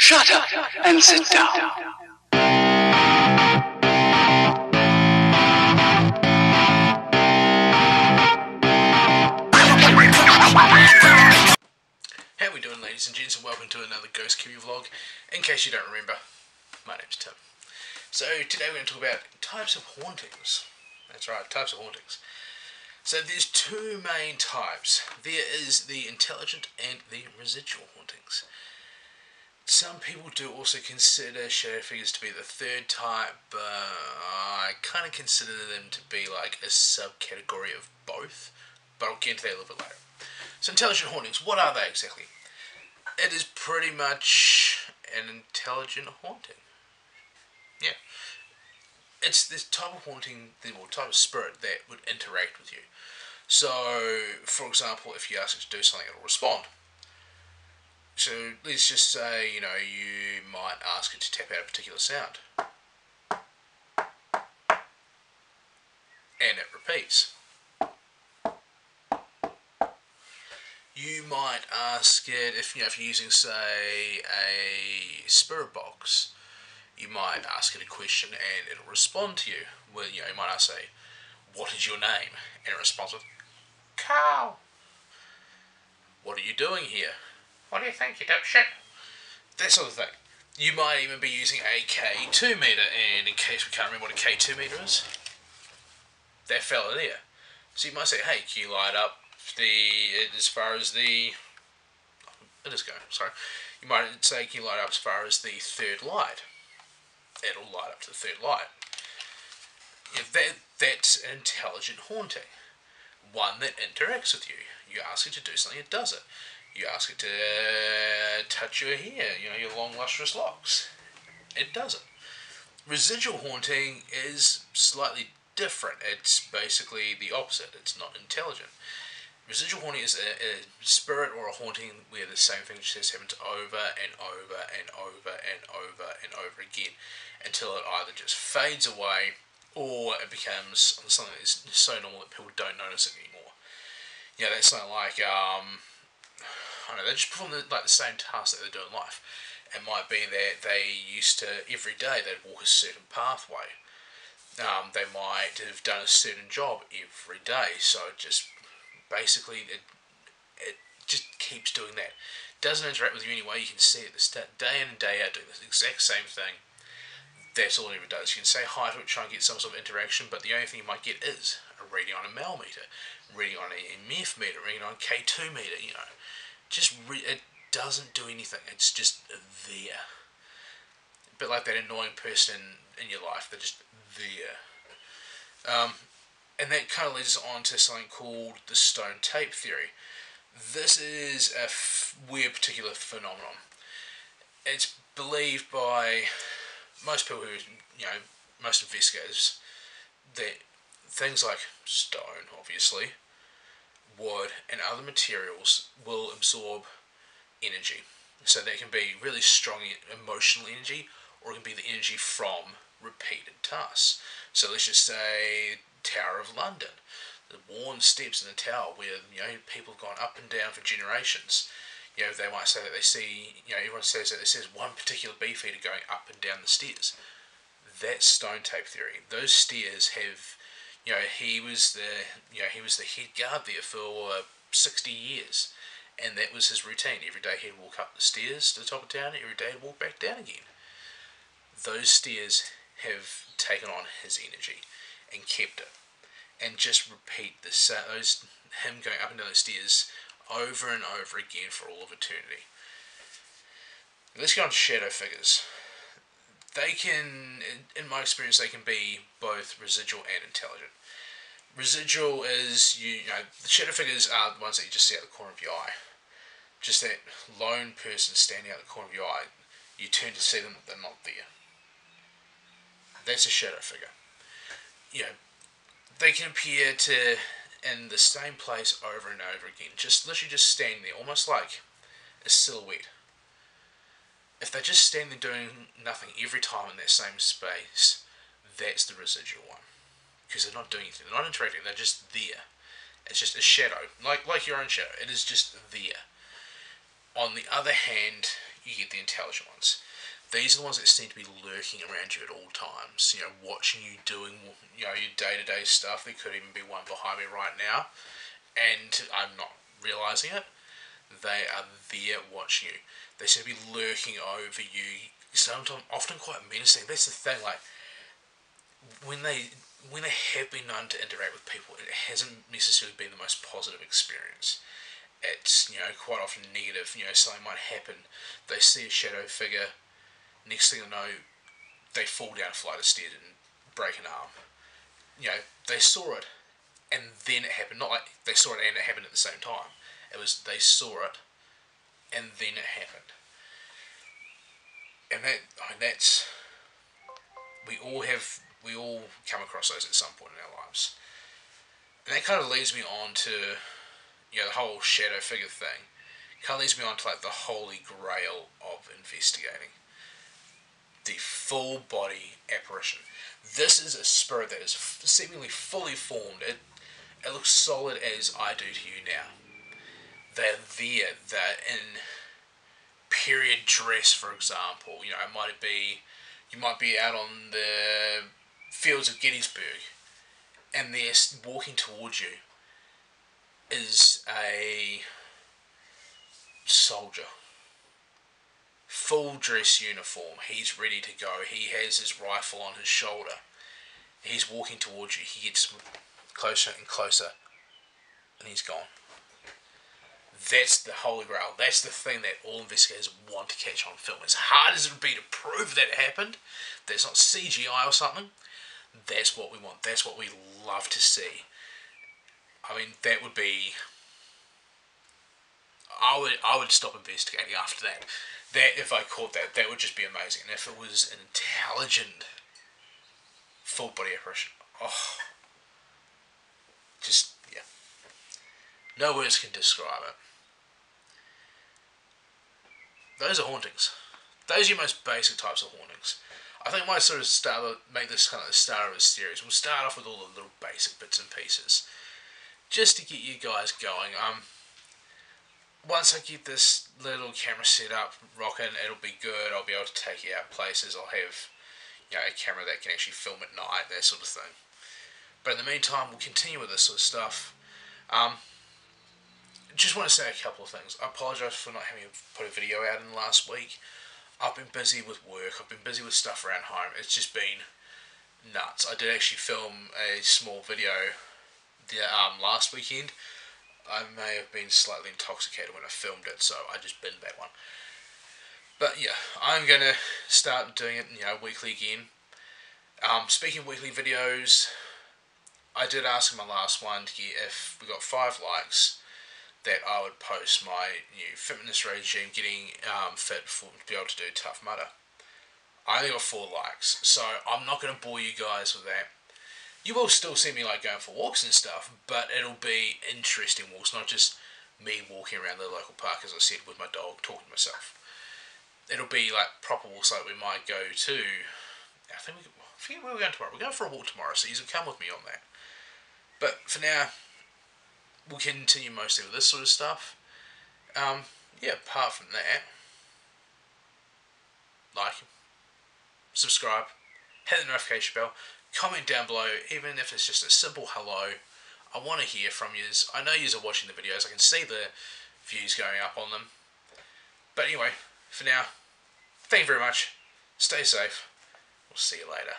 Shut up and sit down. How are we doing, ladies and gents, and welcome to another Ghost Kiwi vlog. In case you don't remember, my name's Tim. So today we're going to talk about types of hauntings. That's right, types of hauntings. So there's two main types. There is the intelligent and the residual hauntings. Some people do also consider shadow figures to be the third type, but I kind of consider them to be like a subcategory of both. But I'll get into that a little bit later. So intelligent hauntings, what are they exactly? It is pretty much an intelligent haunting. Yeah. It's this type of haunting, or type of spirit that would interact with you. So, for example, if you ask it to do something, it'll respond. So, let's just say, you might ask it to tap out a particular sound. And it repeats. You might ask it, if you're using, say, a spirit box, you might ask it a question and it'll respond to you. Well, you might ask, say, what is your name? And it responds with, Carl. What are you doing here? What do you think, you dipshit? That sort of thing. You might even be using a K2 meter, and in case we can't remember what a K2 meter is, that fella there. So you might say, hey, can you light up as far as the... It is going, sorry. You might say, can you light up as far as the third light? It'll light up to the third light. That's an intelligent haunting. One that interacts with you. You ask it to do something, it does it. You ask it to touch your hair, your long lustrous locks. It does it. Residual haunting is slightly different. It's basically the opposite. It's not intelligent. Residual haunting is a spirit or a haunting where the same thing just happens over and over and over and over and over again until it either just fades away or it becomes something that's so normal that people don't notice it anymore. That's something like, I don't know, they just perform the same task that they do in life. It might be that they used to, every day, they'd walk a certain pathway. They might have done a certain job every day, so it just basically it just keeps doing that. Doesn't interact with you anyway. You can see it day in and day out doing the exact same thing. That's all it ever does. You can say hi to it, try and get some sort of interaction, but the only thing you might get is a reading on a mal meter, reading on a MEF meter, reading on a K2 meter. It doesn't do anything. It's just there. A bit like that annoying person in your life. They're just there. And that kind of leads us on to something called the stone tape theory. This is a weird particular phenomenon. It's believed by most people most investigators, that things like stone, obviously, wood, and other materials will absorb energy. So that can be really strong emotional energy, or it can be the energy from repeated tasks. So let's just say Tower of London, the worn steps in the tower where people have gone up and down for generations. They might say that they see, everyone says that it says one particular beefeater going up and down the stairs. That's stone tape theory. Those stairs have, he was the head guard there for 60 years, and that was his routine. Every day he'd walk up the stairs to the top of town, every day he'd walk back down again. Those stairs have taken on his energy and kept it, and just repeat him going up and down those stairs over and over again for all of eternity. Let's go on to shadow figures. They can, in my experience, they can be both residual and intelligent. Residual is, the shadow figures are the ones that you just see out the corner of your eye. Just that lone person standing out the corner of your eye. You turn to see them, they're not there. That's a shadow figure. They can appear in the same place over and over again, literally just standing there, almost like a silhouette. If they're just standing there doing nothing every time in that same space, that's the residual one, because they're not doing anything, they're not interacting, they're just there. It's just a shadow, like your own shadow. It is just there. On the other hand, you get the intelligent ones. These are the ones that seem to be lurking around you at all times, watching you doing, your day-to-day stuff. There could even be one behind me right now, and I'm not realising it. They are there watching you. They seem to be lurking over you, sometimes, often quite menacing. That's the thing, like, when they have been known to interact with people, it hasn't necessarily been the most positive experience. It's, quite often negative. Something might happen. They see a shadow figure. Next thing they know, they fall down a flight of stairs and break an arm. They saw it, and then it happened. Not like they saw it and it happened at the same time. It was they saw it, and then it happened. And that's we all come across those at some point in our lives. And that kind of leads me on to the whole shadow figure thing. Kind of leads me on to like the holy grail of investigating. The full body apparition. This is a spirit that is seemingly fully formed. It looks solid as I do to you now. They're there. They're in period dress, for example. You might be out on the fields of Gettysburg, and they're walking towards you is a soldier. Full dress uniform. He's ready to go. He has his rifle on his shoulder. He's walking towards you. He gets closer and closer, and he's gone. That's the holy grail. That's the thing that all investigators want to catch on film. As hard as it would be to prove that it happened, that it's not CGI or something, that's what we want. That's what we love to see. I mean, that would be... I would stop investigating after that. That, if I caught that, that would just be amazing. And if it was an intelligent full body apparition, yeah. No words can describe it. Those are hauntings. Those are your most basic types of hauntings. I think my sort of make this kind of the start of a series. We'll start off with all the little basic bits and pieces, just to get you guys going. Once I get this little camera set up, rocking, it'll be good. I'll be able to take you out places. I'll have, a camera that can actually film at night, that sort of thing. But in the meantime, we'll continue with this sort of stuff. Just want to say a couple of things. I apologise for not having put a video out in the last week. I've been busy with work. I've been busy with stuff around home. It's just been nuts. I did actually film a small video last weekend. I may have been slightly intoxicated when I filmed it, so I just binned that one. But yeah, I'm going to start doing it, weekly again. Speaking of weekly videos, I did ask in my last one to get, if we got 5 likes, that I would post my new fitness regime, getting fit to be able to do Tough Mudder. I only got 4 likes, so I'm not going to bore you guys with that. You will still see me going for walks and stuff, but it'll be interesting walks, not just me walking around the local park, as I said, with my dog, talking to myself. It'll be proper walks like we might go to. I forget where we're going tomorrow. We're going for a walk tomorrow, so you can come with me on that. But for now, we'll continue mostly with this sort of stuff. Apart from that, like, subscribe, hit the notification bell, comment down below, even if it's just a simple hello. I want to hear from yous. I know yous are watching the videos. I can see the views going up on them. But anyway, for now, thank you very much. Stay safe. We'll see you later.